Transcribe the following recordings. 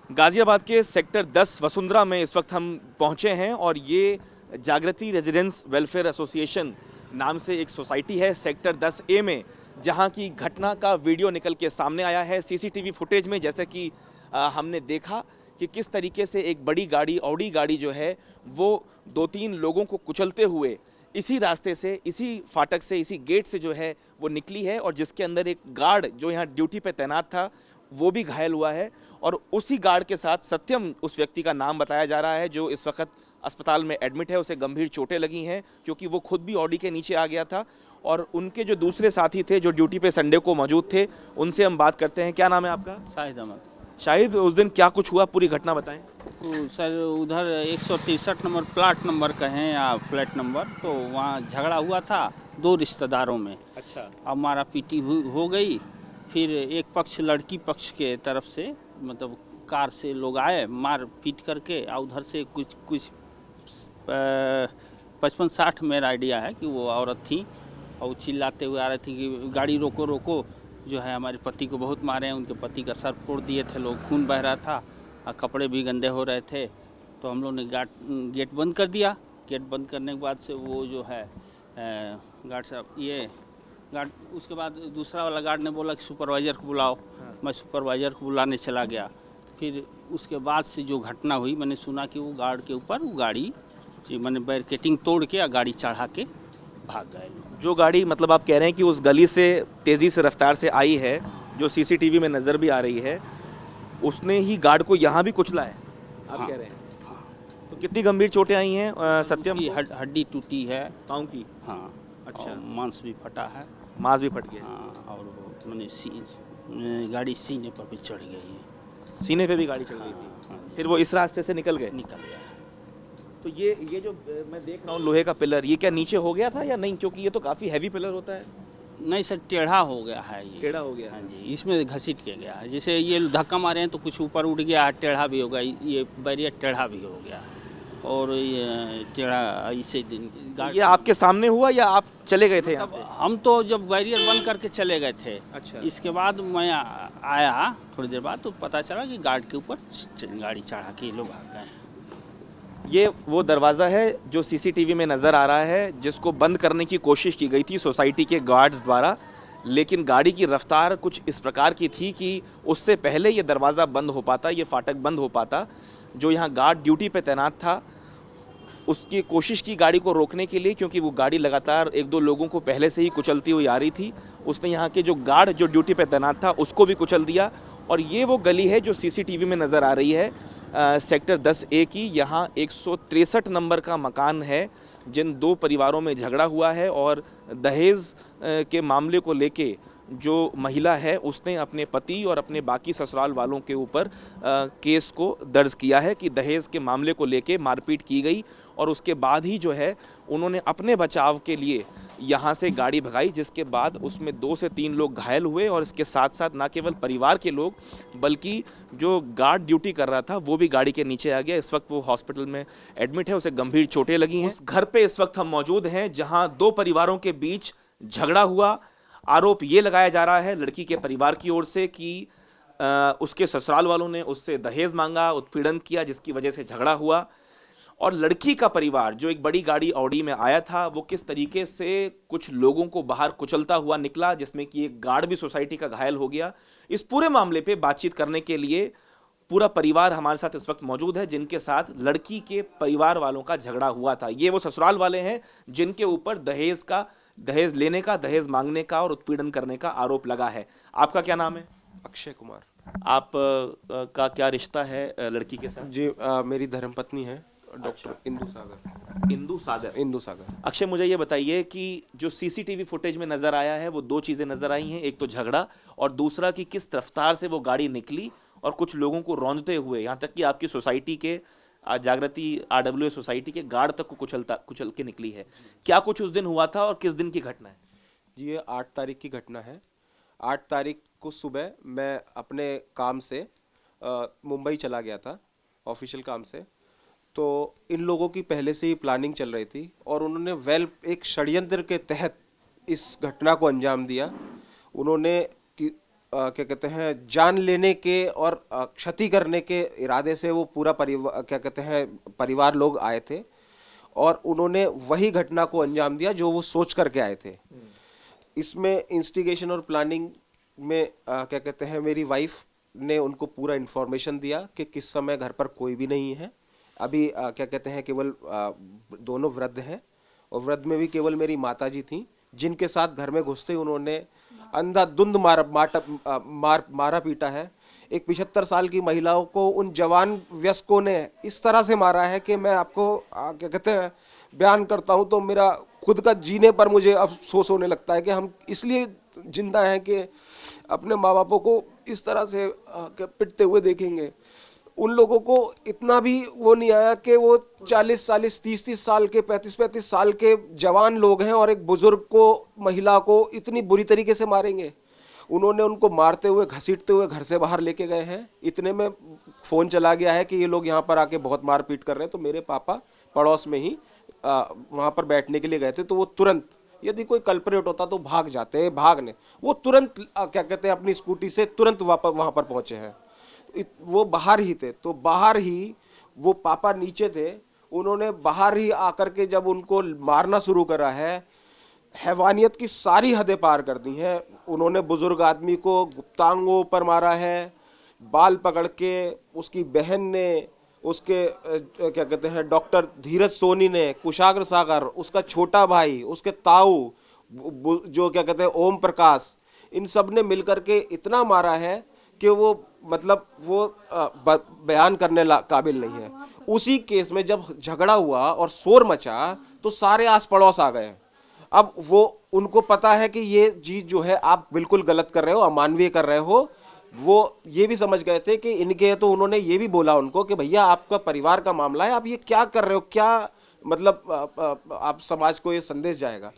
गाजियाबाद के सेक्टर 10 वसुंधरा में इस वक्त हम पहुंचे हैं और ये जागृति रेजिडेंस वेलफेयर एसोसिएशन नाम से एक सोसाइटी है सेक्टर 10 ए में, जहां की घटना का वीडियो निकल के सामने आया है सीसीटीवी फुटेज में। जैसे कि हमने देखा कि किस तरीके से एक बड़ी गाड़ी ऑडी गाड़ी जो है वो 2-3 लोगों को कुचलते हुए इसी रास्ते से, इसी फाटक से, इसी गेट से जो है वो निकली है, और जिसके अंदर एक गार्ड जो यहाँ ड्यूटी पे तैनात था वो भी घायल हुआ है। और उसी गार्ड के साथ सत्यम उस व्यक्ति का नाम बताया जा रहा है जो इस वक्त अस्पताल में एडमिट है। उसे गंभीर चोटें लगी हैं क्योंकि वो खुद भी ऑडी के नीचे आ गया था। और उनके जो दूसरे साथी थे जो ड्यूटी पे संडे को मौजूद थे, उनसे हम बात करते हैं। क्या नाम है आपका? शाहिद अहमद। शाहिद, उस दिन क्या कुछ हुआ, पूरी घटना बताएं। तो सर उधर 163 नंबर प्लाट नंबर कहें या फ्लैट नंबर, तो वहाँ झगड़ा हुआ था दो रिश्तेदारों में। अच्छा। अब मारा पीटी हो गई। फिर एक पक्ष लड़की पक्ष के तरफ से मतलब कार से लोग आए मार पीट करके, और उधर से कुछ 55-60 मेरा आइडिया है कि वो औरत थी और चिल्लाते हुए आ रही थी कि गाड़ी रोको रोको, जो है हमारे पति को बहुत मारे हैं। उनके पति का सर फोड़ दिए थे लोग, खून बह रहा था और कपड़े भी गंदे हो रहे थे। तो हम लोग ने गेट बंद कर दिया। गेट बंद करने के बाद से वो जो है गार्ड साहब ये गार्ड, उसके बाद दूसरा वाला गार्ड ने बोला कि सुपरवाइज़र को बुलाओ। मैं सुपरवाइज़र को बुलाने चला गया। फिर उसके बाद से जो घटना हुई, मैंने सुना कि वो गार्ड के ऊपर वो गाड़ी मैंने बैरिकेटिंग तोड़ के गाड़ी चढ़ा के भाग गए लोग। जो गाड़ी मतलब आप कह रहे हैं कि उस गली से तेज़ी से रफ्तार से आई है, जो सीसीटीवी में नज़र भी आ रही है, उसने ही गार्ड को यहाँ भी कुचला है, आप हाँ, कह रहे हैं? तो कितनी गंभीर चोटें आई हैं सत्यम उनकी को? हड्डी टूटी है पाँव की? हाँ। अच्छा। और मांस भी फटा है। मांस भी फट गया? हाँ, और वो मैंने गाड़ी सीने पर भी चढ़ गई है। सीने पे भी गाड़ी चढ़ गई थी? हाँ, फिर वो इस रास्ते से निकल गए? निकल गया। तो ये जो मैं देख रहा हूँ लोहे का पिलर, ये क्या नीचे हो गया था या नहीं? क्योंकि ये तो काफ़ी हैवी पिलर होता है। नहीं सर, टेढ़ा हो गया है ये। टेढ़ा हो गया? हाँ जी, इसमें घसीट के गया है। जैसे ये धक्का मारे हैं तो कुछ ऊपर उठ गया है, टेढ़ा भी हो गया। ये बैरियर टेढ़ा भी हो गया और ये टेढ़ा इसे ये आपके सामने हुआ या आप चले गए थे यहाँ से? हम तो जब बैरियर बंद करके चले गए थे। अच्छा। इसके बाद मैं आया थोड़ी देर बाद तो पता चला कि गार्ड के ऊपर गाड़ी चढ़ा के लोग आ गए। ये वो दरवाज़ा है जो सीसीटीवी में नज़र आ रहा है, जिसको बंद करने की कोशिश की गई थी सोसाइटी के गार्ड्स द्वारा, लेकिन गाड़ी की रफ्तार कुछ इस प्रकार की थी कि उससे पहले ये दरवाज़ा बंद हो पाता, ये फाटक बंद हो पाता। जो यहाँ गार्ड ड्यूटी पे तैनात था उसकी कोशिश की गाड़ी को रोकने के लिए, क्योंकि वो गाड़ी लगातार 1-2 लोगों को पहले से ही कुचलती हुई आ रही थी। उसने यहाँ के जो गार्ड जो ड्यूटी पे तैनात था उसको भी कुचल दिया। और ये वो गली है जो सीसीटीवी में नज़र आ रही है सेक्टर 10 ए की। यहाँ 163 नंबर का मकान है जिन 2 परिवारों में झगड़ा हुआ है, और दहेज के मामले को लेके जो महिला है उसने अपने पति और अपने बाकी ससुराल वालों के ऊपर केस को दर्ज किया है कि दहेज के मामले को लेके मारपीट की गई। और उसके बाद ही जो है उन्होंने अपने बचाव के लिए यहाँ से गाड़ी भगाई, जिसके बाद उसमें 2 से 3 लोग घायल हुए। और इसके साथ साथ न केवल परिवार के लोग बल्कि जो गार्ड ड्यूटी कर रहा था वो भी गाड़ी के नीचे आ गया। इस वक्त वो हॉस्पिटल में एडमिट है, उसे गंभीर चोटें लगी हैं। उस घर पे इस वक्त हम मौजूद हैं जहाँ 2 परिवारों के बीच झगड़ा हुआ। आरोप ये लगाया जा रहा है लड़की के परिवार की ओर से कि उसके ससुराल वालों ने उससे दहेज मांगा, उत्पीड़न किया, जिसकी वजह से झगड़ा हुआ। और लड़की का परिवार जो एक बड़ी गाड़ी ऑडी में आया था वो किस तरीके से कुछ लोगों को बाहर कुचलता हुआ निकला, जिसमें कि एक गार्ड भी सोसाइटी का घायल हो गया। इस पूरे मामले पे बातचीत करने के लिए पूरा परिवार हमारे साथ इस वक्त मौजूद है, जिनके साथ लड़की के परिवार वालों का झगड़ा हुआ था। ये वो ससुराल वाले हैं जिनके ऊपर दहेज लेने का, दहेज मांगने का और उत्पीड़न करने का आरोप लगा है। आपका क्या नाम है? अक्षय कुमार। आप का क्या रिश्ता है लड़की के साथ? जी मेरी धर्मपत्नी है डॉक्टर इंदु सागर। इंदू सागर। अक्षय, मुझे ये बताइए कि जो सीसीटीवी फुटेज में नजर आया है वो 2 चीजें नजर आई हैं, एक तो झगड़ा और दूसरा कि किस रफ्तार से वो गाड़ी निकली और कुछ लोगों को रौंदते हुए यहाँ तक कि आपकी सोसाइटी के जागृति RWA सोसाइटी के गार्ड तक को कुचल के निकली है। क्या कुछ उस दिन हुआ था और किस दिन की घटना है? जी ये 8 तारीख की घटना है। 8 तारीख को सुबह मैं अपने काम से मुंबई चला गया था, ऑफिशियल काम से। तो इन लोगों की पहले से ही प्लानिंग चल रही थी और उन्होंने एक षड्यंत्र के तहत इस घटना को अंजाम दिया। उन्होंने कि क्या कहते हैं जान लेने के और क्षति करने के इरादे से वो पूरा परिवार क्या कहते हैं परिवार लोग आए थे और उन्होंने वही घटना को अंजाम दिया जो वो सोच करके आए थे। इसमें इंस्टिगेशन और प्लानिंग में क्या कहते हैं मेरी वाइफ ने उनको पूरा इन्फॉर्मेशन दिया कि किस समय घर पर कोई भी नहीं है। अभी क्या कहते हैं केवल दोनों वृद्ध हैं और वृद्ध में भी केवल मेरी माताजी थी, जिनके साथ घर में घुसते ही उन्होंने अंधाधुंध मारा पीटा है। एक 75 साल की महिलाओं को उन जवान वयस्कों ने इस तरह से मारा है कि मैं आपको क्या कहते हैं बयान करता हूं तो मेरा खुद का जीने पर मुझे अफसोस होने लगता है कि हम इसलिए जिंदा हैं कि अपने माँ बापों को इस तरह से पिटते हुए देखेंगे। उन लोगों को इतना भी वो नहीं आया कि वो 40 30 साल के 35 साल के जवान लोग हैं और एक बुजुर्ग को महिला को इतनी बुरी तरीके से मारेंगे। उन्होंने उनको मारते हुए घसीटते हुए घर से बाहर लेके गए हैं। इतने में फ़ोन चला गया है कि ये लोग यहाँ पर आके बहुत मारपीट कर रहे हैं। तो मेरे पापा पड़ोस में ही वहाँ पर बैठने के लिए गए थे। तो वो तुरंत, यदि कोई कल्प्रेट होता तो भाग जाते, भागने वो तुरंत क्या कहते हैं अपनी स्कूटी से तुरंत वहाँ पर पहुँचे हैं। वो बाहर ही थे, तो बाहर ही वो पापा नीचे थे, उन्होंने बाहर ही आकर के जब उनको मारना शुरू करा है, हैवानियत की सारी हदें पार कर दी हैं। उन्होंने बुजुर्ग आदमी को गुप्तांगों पर मारा है, बाल पकड़ के, उसकी बहन ने, उसके क्या कहते हैं डॉक्टर धीरज सोनी ने, कुशाग्र सागर, उसका छोटा भाई, उसके ताऊ जो क्या कहते हैं ओम प्रकाश, इन सब ने मिलकर के इतना मारा है कि वो मतलब वो बयान करने काबिल नहीं है। उसी केस में जब झगड़ा हुआ और शोर मचा तो सारे आस पड़ोस आ गए। अब वो उनको पता है कि ये चीज जो है आप बिल्कुल गलत कर रहे हो, अमानवीय कर रहे हो। वो ये भी समझ गए थे कि इनके, तो उन्होंने ये भी बोला उनको कि भैया आपका परिवार का मामला है, आप ये क्या कर रहे हो, क्या मतलब आप समाज को ये संदेश जाएगा।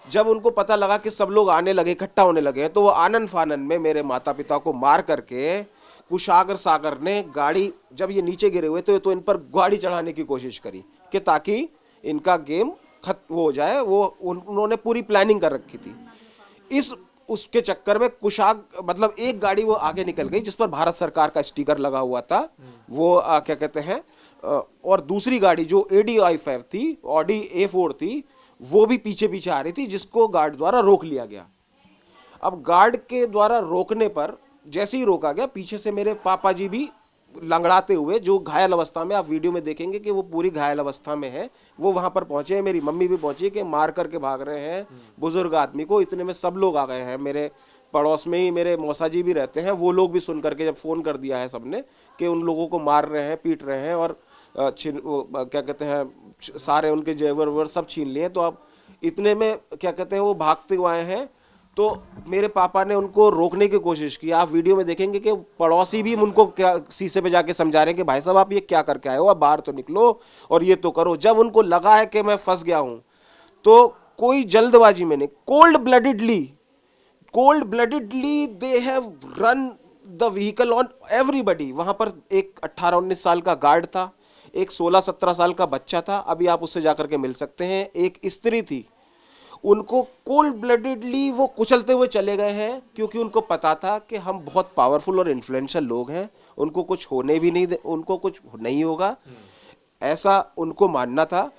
जब उनको पता लगा कि सब लोग आने लगे, इकट्ठा होने लगे, तो वो आनन फानन में मेरे माता पिता को मार करके कुशागर सागर ने गाड़ी, जब ये नीचे गिरे हुए तो इन पर गाड़ी चढ़ाने की कोशिश करी कि ताकि इनका गेम खत्म हो जाए। वो उन्होंने पूरी प्लानिंग कर रखी थी। उसके चक्कर में मतलब एक गाड़ी वो आगे निकल गई जिस पर भारत सरकार का स्टिकर लगा हुआ था, वो क्या कहते हैं, और दूसरी गाड़ी जो AD i5 थी, ऑडी A4 थी, वो भी पीछे पीछे आ रही थी, जिसको गार्ड द्वारा रोक लिया गया। अब गार्ड के द्वारा रोकने पर जैसे ही रोका गया, पीछे से मेरे पापा जी भी लंगड़ाते हुए, जो घायल अवस्था में, आप वीडियो में देखेंगे कि वो पूरी घायल अवस्था में है, वो वहां पर पहुंचे हैं। मेरी मम्मी भी पहुंची कि मार करके भाग रहे हैं बुजुर्ग आदमी को। इतने में सब लोग आ गए हैं। मेरे पड़ोस में ही मेरे मौसा जी भी रहते हैं, वो लोग भी सुन करके जब फोन कर दिया है सबने कि उन लोगों को मार रहे हैं, पीट रहे हैं और क्या कहते हैं सारे उनके जेवर वेवर सब छीन लिए। तो अब इतने में क्या कहते हैं वो भागते हुए आए हैं। तो मेरे पापा ने उनको रोकने की कोशिश की। आप वीडियो में देखेंगे कि पड़ोसी भी उनको क्या शीशे पे जाके समझा रहे हैं कि भाई साहब आप ये क्या करके आए हो, आप बाहर तो निकलो और ये तो करो। जब उनको लगा है कि मैं फंस गया हूं तो कोई जल्दबाजी में नहीं, cold bloodedly they have run the vehicle on everybody. वहां पर एक 18-19 साल का गार्ड था, एक 16-17 साल का बच्चा था, अभी आप उससे जाकर के मिल सकते हैं, एक स्त्री थी। उनको कोल्ड ब्लडेडली वो कुचलते हुए चले गए हैं, क्योंकि उनको पता था कि हम बहुत पावरफुल और इन्फ्लुएंशियल लोग हैं, उनको कुछ होने भी नहीं, उनको कुछ नहीं होगा, ऐसा उनको मानना था।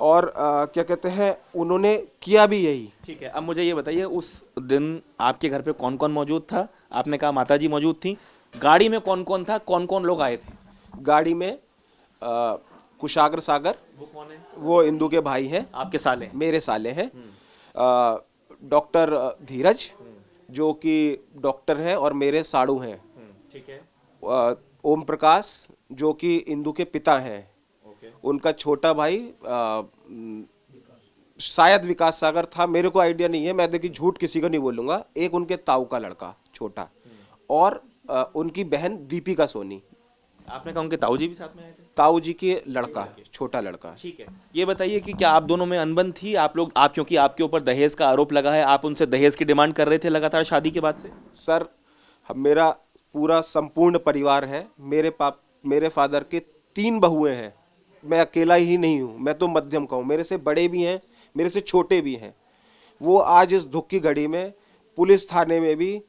और क्या कहते हैं उन्होंने किया भी यही। ठीक है, अब मुझे ये बताइए उस दिन आपके घर पे कौन कौन मौजूद था? आपने कहा माताजी मौजूद थी, गाड़ी में कौन कौन था, कौन कौन लोग आए थे? गाड़ी में कुशाग्र सागर, वो कौन है? वो इंदू के भाई हैं, आपके साले? मेरे साले हैं। डॉक्टर धीरज जो कि डॉक्टर हैं और मेरे साड़ू हैं। ठीक है। ओम प्रकाश जो कि इंदू के पिता हैं। उनका छोटा भाई शायद विकास सागर था, मेरे को आइडिया नहीं है, मैं देखिए झूठ किसी को नहीं बोलूंगा। एक उनके ताऊ का लड़का छोटा, और उनकी बहन दीपिका सोनी। आपने कहा उनके ताऊ जी भी साथ में आए थे? ताऊ जी के लड़का, छोटा लड़का। ठीक है, ये बताइए कि क्या आप दोनों में अनबन थी? आप लोग, आप क्योंकि आपके ऊपर दहेज का आरोप लगा है, आप उनसे दहेज की डिमांड कर रहे थे लगातार शादी के बाद से? सर मेरा पूरा संपूर्ण परिवार है। मेरे फादर के 3 बहुएं हैं, मैं अकेला ही नहीं हूँ, मैं तो मध्यम का हूँ। मेरे से बड़े भी हैं, मेरे से छोटे भी हैं। वो आज इस दुख की घड़ी में पुलिस थाने में भी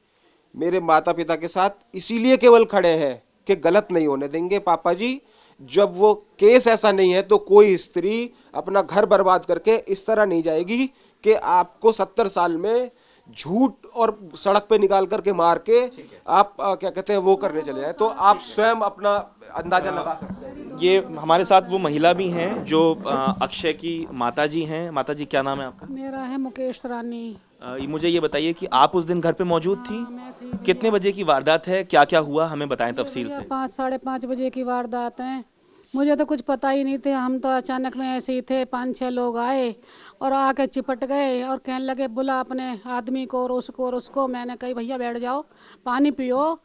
मेरे माता पिता के साथ इसीलिए केवल खड़े हैं कि गलत नहीं होने देंगे पापा जी। जब वो केस ऐसा नहीं है तो कोई स्त्री अपना घर बर्बाद करके इस तरह नहीं जाएगी कि आपको 70 साल में झूठ और सड़क पे निकाल करके मार के आप क्या कहते हैं वो करने चले जाए। तो आप स्वयं अपना अंदाजा लगा सकते हैं। ये हमारे साथ वो महिला भी हैं जो अक्षय की माता जी हैं। माता जी क्या नाम है आपका? मेरा है मुकेश रानी। मुझे ये बताइए कि आप उस दिन घर पे मौजूद थी? मैं थी कितने बजे की वारदात है, क्या क्या हुआ, हमें बताएं तफसील भैया, से। 5 साढ़े 5 बजे की वारदात है। मुझे तो कुछ पता ही नहीं थे, हम तो अचानक में ऐसे ही थे। 5-6 लोग आए और आके चिपट गए और कहने लगे बुला अपने आदमी को और उसको। मैंने कही भैया बैठ जाओ, पानी पियो,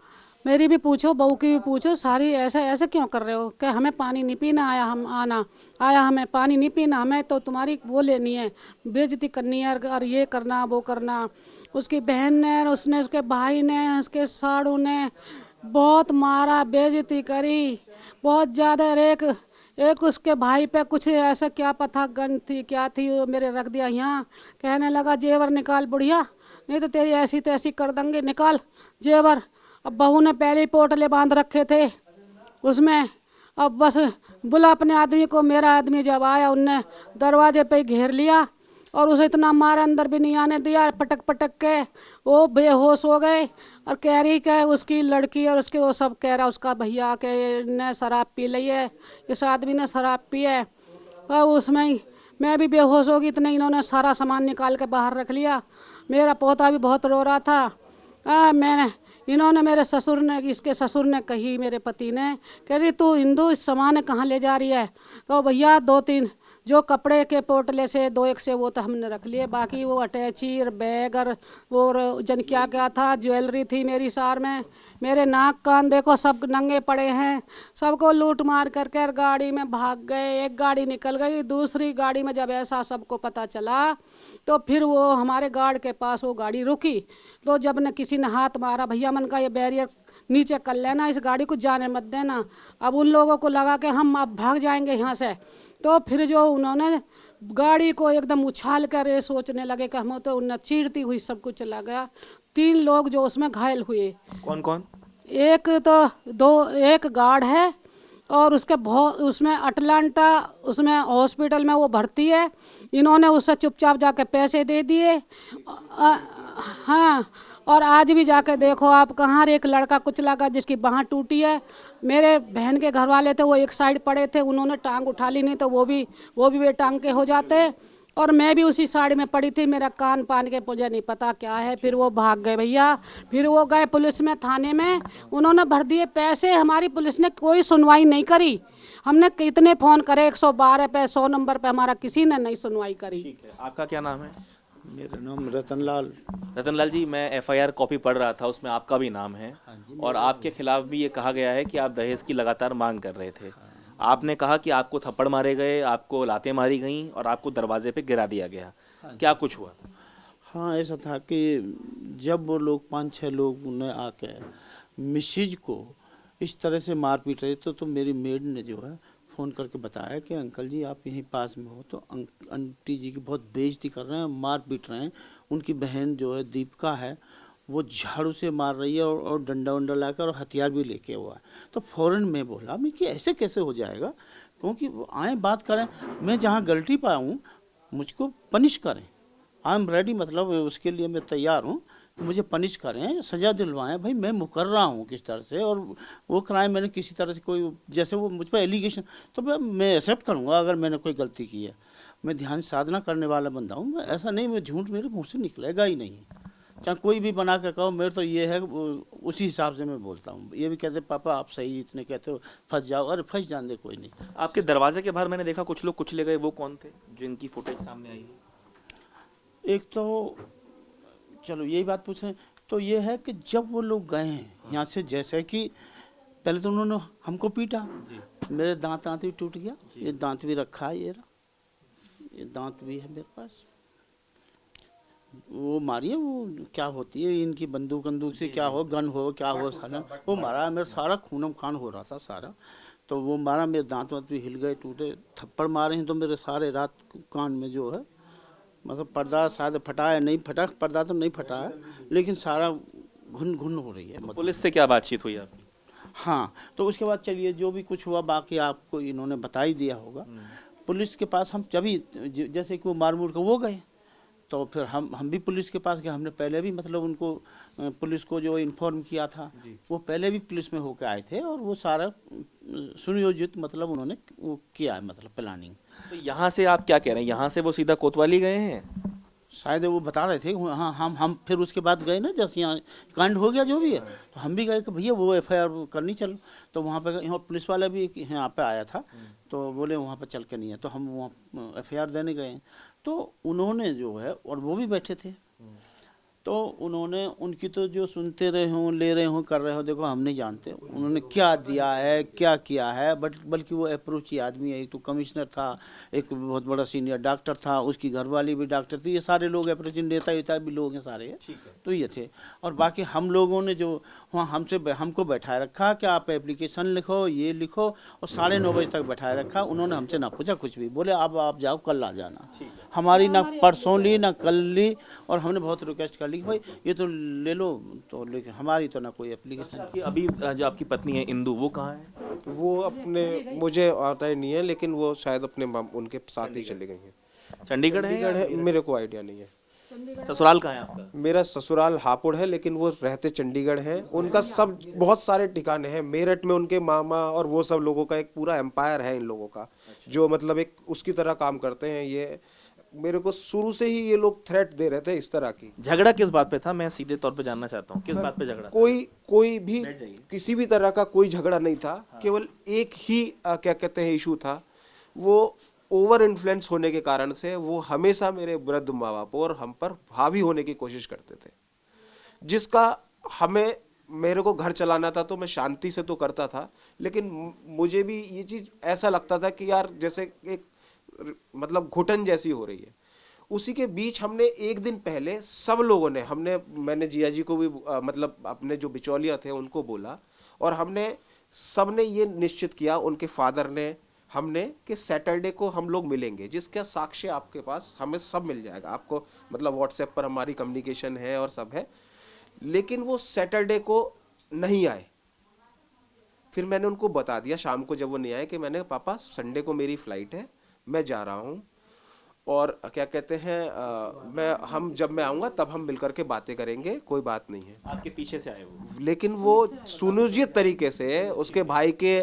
मेरी भी पूछो, बहू की भी पूछो, सारी ऐसे ऐसे क्यों कर रहे हो? क्या हमें पानी नहीं पीना आया, हम आना आया हमें पानी नहीं पीना, हमें तो तुम्हारी वो लेनी है, बेइज्जती करनी है और ये करना वो करना। उसकी बहन ने, उसने, उसके भाई ने, उसके साड़ू ने बहुत मारा, बेइज्जती करी बहुत ज़्यादा। और एक उसके भाई पे कुछ ऐसा क्या पता गन थी क्या थी, वो मेरे रख दिया यहाँ। कहने लगा जेवर निकाल बुढ़िया, नहीं तो तेरी ऐसी तैसी कर देंगे, निकाल जेवर। अब बहू ने पहले ही पोटले बांध रखे थे उसमें। अब बस बुला अपने आदमी को। मेरा आदमी जब आया उनने दरवाजे पे ही घेर लिया और उसे इतना मारा, अंदर भी नहीं आने दिया, पटक पटक के वो बेहोश हो गए। और कह रही कि उसकी लड़की और उसके वो सब कह रहा उसका भैया के ने शराब पी ली है, इस आदमी ने शराब पी है। और उसमें ही मैं भी बेहोश हो गई। इतने इन्होंने सारा सामान निकाल के बाहर रख लिया। मेरा पोता भी बहुत रो रहा था। मैंने इन्होंने मेरे ससुर ने, इसके ससुर ने कही, मेरे पति ने, कह रही तू हिंदू इस सामान कहाँ ले जा रही है? तो भैया 2-3 जो कपड़े के पोटले से 2-1 से वो तो हमने रख लिए, बाकी वो अटैची और बैग और जन क्या क्या था, ज्वेलरी थी मेरी सार में, मेरे नाक कान देखो सब नंगे पड़े हैं। सबको लूट मार करके गाड़ी में भाग गए। एक गाड़ी निकल गई, दूसरी गाड़ी में जब ऐसा सबको पता चला तो फिर वो हमारे गार्ड के पास वो गाड़ी रुकी। तो जब न किसी ने हाथ मारा, भैया मन का ये बैरियर नीचे कर लेना, इस गाड़ी को जाने मत देना। अब उन लोगों को लगा कि हम अब भाग जाएंगे यहाँ से। तो फिर जो उन्होंने गाड़ी को एकदम उछाल कर ये सोचने लगे कि हम, तो उन्हें चीरती हुई सब कुछ चला गया। 3 लोग जो उसमें घायल हुए। कौन कौन? एक तो एक गार्ड है और उसके उसमें अटलांटा उसमें हॉस्पिटल में वो भर्ती है। इन्होंने उससे चुपचाप जाके पैसे दे दिए। हाँ, और आज भी जाके देखो आप कहाँ एक लड़का कुचला का जिसकी बाँह टूटी है। मेरे बहन के घर वाले थे, वो एक साइड पड़े थे, उन्होंने टांग उठा ली, नहीं तो वो भी बेटांग के हो जाते। और मैं भी उसी साड़ी में पड़ी थी, मेरा कान पान के मुझे नहीं पता क्या है। फिर वो भाग गए भैया। फिर वो गए पुलिस में, थाने में, उन्होंने भर दिए पैसे। हमारी पुलिस ने कोई सुनवाई नहीं करी। हमने कितने फ़ोन करे, 112 पे, 100 नंबर पे, हमारा किसी ने नहीं सुनवाई करी। ठीक है, आपका क्या नाम है? मेरा नाम रतनलाल। रतनलाल जी, मैं एफआईआर कॉपी पढ़ रहा था, उसमें आपका भी नाम है और आपके खिलाफ भी ये कहा गया है कि आप दहेज की लगातार मांग कर रहे थे। आपने कहा कि आपको थप्पड़ मारे गए, आपको लातें मारी गईं और आपको दरवाजे पे गिरा दिया गया। क्या कुछ हुआ? हाँ, ऐसा था कि जब वो लोग 5-6 लोग उन्हें आके मिसिज को इस तरह से मार पीट रहे थे, तो मेरी मेड ने जो है फ़ोन करके बताया कि अंकल जी आप यहीं पास में हो, तो आंटी जी की बहुत बेइज्जती कर रहे हैं, मार पीट रहे हैं। उनकी बहन जो है दीपिका है, वो झाड़ू से मार रही है और डंडा वंडा लाकर और हथियार भी लेके हुआ है। तो फ़ौरन मैं बोला मैं कि ऐसे कैसे हो जाएगा, क्योंकि आए बात करें, मैं जहाँ गलती पाया हूँ मुझको पनिश करें, आई एम रेडी, मतलब उसके लिए मैं तैयार हूँ कि मुझे पनिश करें, सज़ा दिलवाएं। भाई मैं मुकर रहा हूँ किस तरह से, और वो क्राइम मैंने किसी तरह से कोई, जैसे वो मुझ पर एलिगेशन, तो मैं एक्सेप्ट करूँगा अगर मैंने कोई गलती की है। मैं ध्यान साधना करने वाला बंदा हूँ, मैं ऐसा नहीं, मैं झूठ मेरे मुँह से निकलेगा ही नहीं। चाहे कोई भी बना के कहो, मेरे तो ये है, उसी हिसाब से मैं बोलता हूँ। ये भी कहते पापा आप सही इतने कहते हो, फंस जाओ, अरे फंस जान दे, कोई नहीं। आपके दरवाजे के बाहर मैंने देखा कुछ लोग कुचले गए, वो कौन थे जिनकी फुटेज सामने आई है? एक तो चलो यही बात पूछें तो ये है कि जब वो लोग गए हैं यहाँ से, जैसे कि पहले तो उन्होंने हमको पीटा, मेरे दांत भी टूट गया, ये दांत भी रखा है, ये दांत भी है मेरे पास। वो मारिए, वो क्या होती है इनकी बंदूक से, क्या हो, गन हो, क्या हो, सारा वो मारा। मेरा सारा खूनम खान हो रहा था सारा, तो वो मारा, मेरे दांत भी हिल गए, टूटे। थप्पड़ मारे हैं तो मेरे सारे रात कान में जो है, मतलब पर्दा शायद फटा है, नहीं फटा, पर्दा तो नहीं फटा है, लेकिन सारा घुन घुन हो रही है मतलब। पुलिस से क्या बातचीत हुई आपकी? हाँ, तो उसके बाद चलिए जो भी कुछ हुआ बाकी आपको इन्होंने बता ही दिया होगा। पुलिस के पास हम जभी जैसे कि वो मारमूर के वो गए, तो फिर हम भी पुलिस के पास गए। हमने पहले भी मतलब उनको पुलिस को जो इन्फॉर्म किया था, वो पहले भी पुलिस में होकर आए थे और वो सारा सुनियोजित मतलब उन्होंने वो किया है मतलब प्लानिंग। तो यहाँ से आप क्या कह रहे हैं, यहाँ से वो सीधा कोतवाली गए हैं? शायद वो बता रहे थे। हाँ, हम फिर उसके बाद गए ना, जैसे यहाँ कांड हो गया जो भी है, तो हम भी गए कि भैया वो FIR करनी चलो। तो वहाँ पे यहाँ पुलिस वाला भी यहाँ पे आया था, तो बोले वहाँ पे चल के नहीं है, तो हम वहाँ FIR देने गए। तो उन्होंने जो है, और वो भी बैठे थे, तो उन्होंने उनकी तो जो सुनते रहे हों, ले रहे हों, कर रहे हो, देखो हम नहीं जानते उन्होंने क्या दिया है, क्या किया है, बल्कि वो अप्रोची आदमी है। एक तो कमिश्नर था, एक बहुत बड़ा सीनियर डॉक्टर था, उसकी घरवाली भी डॉक्टर थी, ये सारे लोग अप्रोची नेता वेता भी लोग हैं सारे, तो ये थे। और बाकी हम लोगों ने जो वहाँ हमको बैठाए रखा कि आप एप्लीकेशन लिखो, ये लिखो, और 9:30 बजे तक बैठाए रखा। उन्होंने हमसे ना पूछा कुछ भी, बोले अब आप जाओ, कल आ जाना। हमारी ना परसों ली ना कल ली, और हमने बहुत रिक्वेस्ट कर ली कि भाई ये तो ले लो, तो लेकिन हमारी तो ना कोई एप्लीकेशन। कि अभी जो आपकी पत्नी है इंदु, वो कहाँ है? वो अपने, मुझे आता ही नहीं है, लेकिन वो शायद अपने उनके साथ ही चली गई हैं। चंडीगढ़ है? चंडीगढ़ है, मेरे को आइडिया नहीं है। ससुराल कहाँ है आपका? मेरा ससुराल हापुड़ है, लेकिन वो रहते चंडीगढ़ हैं। उनका सब बहुत सारे ठिकाने हैं। मेरठ में उनके मामा और वो सब लोगों का एक पूरा एम्पायर है इन लोगों का, जो मतलब एक उसकी तरह काम करते हैं। ये मेरे को शुरू से ही ये लोग थ्रेट दे रहे थे इस तरह की। झगड़ा किस बात पे था, मैं सीधे तौर पे जानना चाहता हूँ, किस बात पे झगड़ा था? कोई भी किसी भी तरह का कोई झगड़ा नहीं था। केवल एक ही क्या कहते हैं इशू था, वो ओवर इन्फ्लुएंस होने के कारण से वो हमेशा मेरे वृद्ध माँ बाप और हम पर हावी होने की कोशिश करते थे, जिसका हमें मेरे को घर चलाना था, तो मैं शांति से तो करता था, लेकिन मुझे भी ये चीज ऐसा लगता था कि यार जैसे एक मतलब घुटन जैसी हो रही है। उसी के बीच हमने एक दिन पहले सब लोगों ने मैंने जिया जी को भी मतलब अपने जो बिचौलिया थे उनको बोला, और हमने सबने ये निश्चित किया, उनके फादर ने, हमने, कि सैटरडे को हम लोग मिलेंगे, जिसका साक्ष्य आपके पास हमें सब मिल जाएगा। आपको मतलब व्हाट्सएप पर हमारी कम्युनिकेशन है और सब है। लेकिन वो सैटरडे को नहीं आए। फिर मैंने उनको बता दिया शाम को जब वो नहीं आए कि मैंने, पापा संडे को मेरी फ्लाइट है, मैं जा रहा हूँ, और क्या कहते हैं हम जब मैं आऊँगा तब हम मिलकर के बातें करेंगे, कोई बात नहीं है। आपके पीछे से आए वो? लेकिन वो सुनियोजित तरीके से उसके भाई के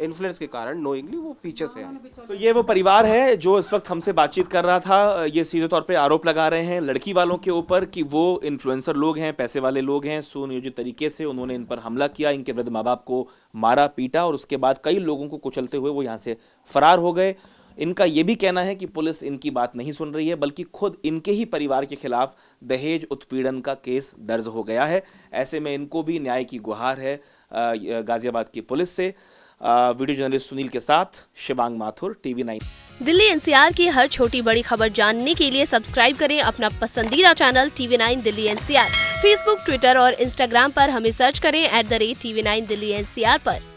इन्फ्लुएंस के कारण नोइंगली वो पीछे से आए। तो ये वो परिवार है जो इस वक्त हमसे बातचीत कर रहा था। ये सीधे तौर पे आरोप लगा रहे हैं लड़की वालों के ऊपर कि वो इन्फ्लुएंसर लोग हैं, पैसे वाले लोग हैं, सुनियोजित तरीके से उन्होंने इन पर हमला किया, इनके वृद्ध माँ बाप को मारा पीटा, और उसके बाद कई लोगों को कुचलते हुए वो यहाँ से फरार हो गए। इनका ये भी कहना है कि पुलिस इनकी बात नहीं सुन रही है, बल्कि खुद इनके ही परिवार के खिलाफ दहेज उत्पीड़न का केस दर्ज हो गया है। ऐसे में इनको भी न्याय की गुहार है गाजियाबाद की पुलिस से। वीडियो जर्नलिस्ट सुनील के साथ शिवांग माथुर, TV9। दिल्ली NCR की हर छोटी बड़ी खबर जानने के लिए सब्सक्राइब करें अपना पसंदीदा channel TV9 Delhi NCR। Facebook, Twitter और इंस्टाग्राम पर हमें सर्च करें @TV9 दिल्ली NCR पर।